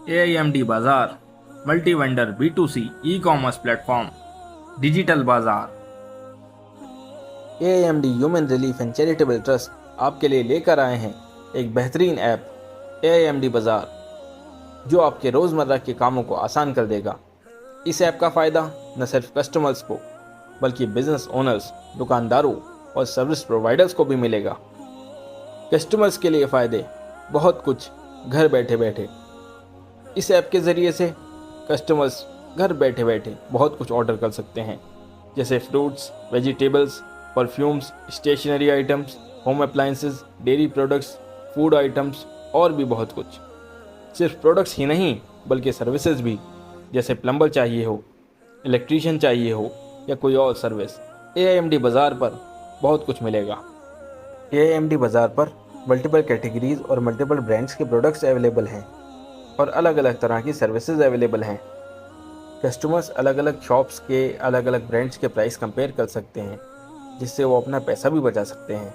AIMD बाजार multi vendor B2C e commerce platform digital बाजार। AIMD human relief and charitable trust आपके लिए लेकर आए हैं एक बेहतरीन ऐप AIMD बाजार, जो आपके रोज़मर्रा के कामों को आसान कर देगा। इस ऐप का फ़ायदा न सिर्फ कस्टमर्स को बल्कि बिजनेस ओनर्स, दुकानदारों और सर्विस प्रोवाइडर्स को भी मिलेगा। कस्टमर्स के लिए फ़ायदे बहुत कुछ घर बैठे बैठे। इस ऐप के ज़रिए से कस्टमर्स घर बैठे बैठे बहुत कुछ ऑर्डर कर सकते हैं, जैसे fruits, vegetables, perfumes, stationery items, home appliances, dairy products, food items और भी बहुत कुछ। सिर्फ प्रोडक्ट्स ही नहीं बल्कि सर्विसेज भी, जैसे प्लम्बर चाहिए हो, इलेक्ट्रीशियन चाहिए हो या कोई और सर्विस, AIMD बाज़ार पर बहुत कुछ मिलेगा। AIMD बाज़ार पर मल्टीपल कैटेगरीज और मल्टीपल ब्रांड्स के प्रोडक्ट्स अवेलेबल हैं और अलग अलग तरह की सर्विसेज अवेलेबल हैं। कस्टमर्स अलग अलग शॉप्स के अलग अलग ब्रांड्स के प्राइस कंपेयर कर सकते हैं, जिससे वो अपना पैसा भी बचा सकते हैं।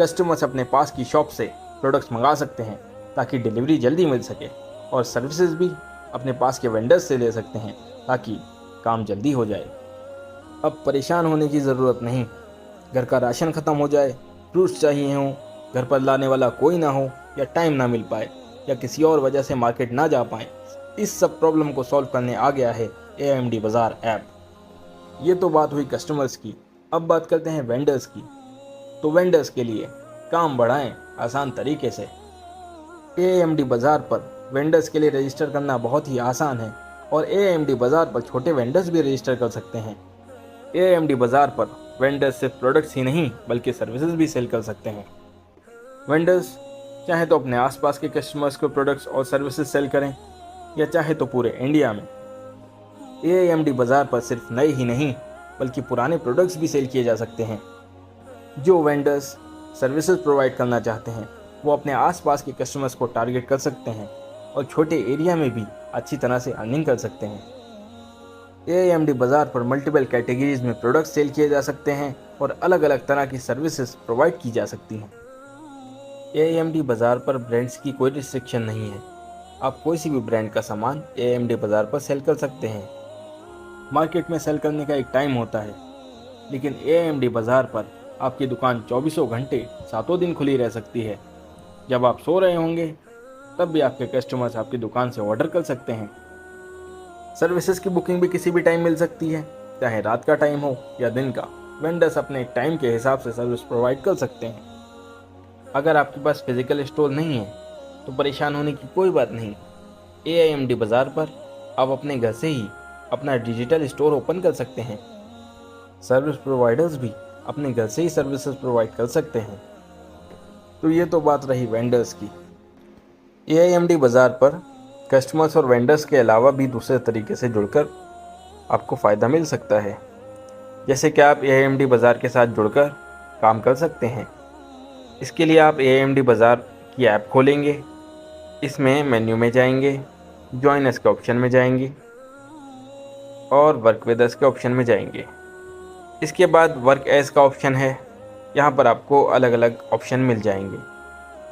कस्टमर्स अपने पास की शॉप से प्रोडक्ट्स मंगा सकते हैं ताकि डिलीवरी जल्दी मिल सके, और सर्विसेज भी अपने पास के वेंडर्स से ले सकते हैं ताकि काम जल्दी हो जाए। अब परेशान होने की ज़रूरत नहीं। घर का राशन ख़त्म हो जाए, फ्रूट्स चाहिए हों, घर पर लाने वाला कोई ना हो, या टाइम ना मिल पाए, या किसी और वजह से मार्केट ना जा पाएँ, इस सब प्रॉब्लम को सॉल्व करने आ गया है AIMD बाज़ार ऐप। ये तो बात हुई कस्टमर्स की। अब बात करते हैं वेंडर्स की। तो वेंडर्स के लिए काम बढ़ाएं आसान तरीके से। AIMD बाज़ार पर वेंडर्स के लिए रजिस्टर करना बहुत ही आसान है, और AIMD बाज़ार पर छोटे वेंडर्स भी रजिस्टर कर सकते हैं। AIMD बाज़ार पर वेंडर्स सिर्फ प्रोडक्ट्स ही नहीं बल्कि सर्विसेज भी सेल कर सकते हैं। वेंडर्स चाहे तो अपने आसपास के कस्टमर्स को प्रोडक्ट्स और सर्विसेज सेल करें, या चाहे तो पूरे इंडिया में। AIMD बाज़ार पर सिर्फ नए ही नहीं बल्कि पुराने प्रोडक्ट्स भी सेल किए जा सकते हैं। जो वेंडर्स सर्विसेज प्रोवाइड करना चाहते हैं वो अपने आसपास के कस्टमर्स को टारगेट कर सकते हैं और छोटे एरिया में भी अच्छी तरह से अर्निंग कर सकते हैं। AIMD बाज़ार पर मल्टीपल कैटेगरीज में प्रोडक्ट्स सेल किए जा सकते हैं और अलग अलग तरह की सर्विसेज प्रोवाइड की जा सकती हैं। AIMD बाज़ार पर ब्रांड्स की कोई रिस्ट्रिक्शन नहीं है। आप कोई सी भी ब्रांड का सामान AIMD बाज़ार पर सेल कर सकते हैं। मार्केट में सेल करने का एक टाइम होता है, लेकिन AIMD बाज़ार पर आपकी दुकान 24 घंटे 7 दिन खुली रह सकती है। जब आप सो रहे होंगे तब भी आपके कस्टमर्स आपकी दुकान से ऑर्डर कर सकते हैं। सर्विसेज की बुकिंग भी किसी भी टाइम मिल सकती है, चाहे रात का टाइम हो या दिन का। वेंडर्स अपने टाइम के हिसाब से सर्विस प्रोवाइड कर सकते हैं। अगर आपके पास फिजिकल स्टोर नहीं है तो परेशान होने की कोई बात नहीं। AIMD बाज़ार पर आप अपने घर से ही अपना डिजिटल स्टोर ओपन कर सकते हैं। सर्विस प्रोवाइडर्स भी अपने घर से ही सर्विसेज प्रोवाइड कर सकते हैं। तो ये तो बात रही वेंडर्स की। AIMD बाज़ार पर कस्टमर्स और वेंडर्स के अलावा भी दूसरे तरीके से जुड़कर आपको फ़ायदा मिल सकता है। जैसे कि आप AIMD बाज़ार के साथ जुड़कर काम कर सकते हैं। इसके लिए आप AIMD बाज़ार की ऐप खोलेंगे, इसमें मेन्यू में जाएंगे, जॉइन अस के ऑप्शन में जाएंगे और वर्क विद अस के ऑप्शन में जाएंगे। इसके बाद वर्क एज का ऑप्शन है, यहाँ पर आपको अलग अलग ऑप्शन मिल जाएंगे।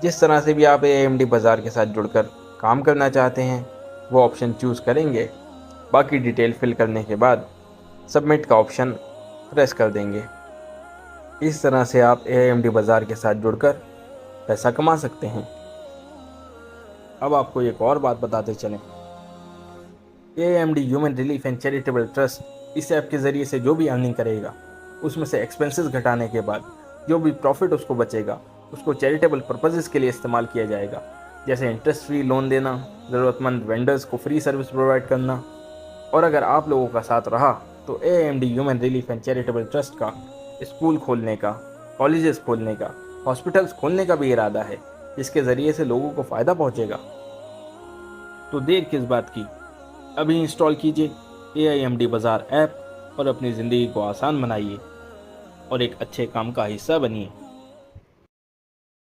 जिस तरह से भी आप AIMD बाज़ार के साथ जुड़कर काम करना चाहते हैं वो ऑप्शन चूज़ करेंगे। बाकी डिटेल फिल करने के बाद सबमिट का ऑप्शन प्रेस कर देंगे। इस तरह से आप AIMD बाज़ार के साथ जुड़कर पैसा कमा सकते हैं। अब आपको एक और बात बताते चलें, AIMD human relief and charitable trust इस ऐप के ज़रिए से जो भी अर्निंग करेगा उसमें से एक्सपेंसेस घटाने के बाद जो भी प्रॉफिट उसको बचेगा उसको चैरिटेबल पर्पसेस के लिए इस्तेमाल किया जाएगा, जैसे इंटरेस्ट फ्री लोन देना, ज़रूरतमंद वेंडर्स को फ्री सर्विस प्रोवाइड करना। और अगर आप लोगों का साथ रहा तो AIMD human relief and charitable trust का स्कूल खोलने का, कॉलेजेस खोलने का, हॉस्पिटल्स खोलने का भी इरादा है, जिसके ज़रिए से लोगों को फ़ायदा पहुंचेगा। तो देर किस बात की, अभी इंस्टॉल कीजिए AIMD बाज़ार ऐप और अपनी ज़िंदगी को आसान बनाइए और एक अच्छे काम का हिस्सा बनिए।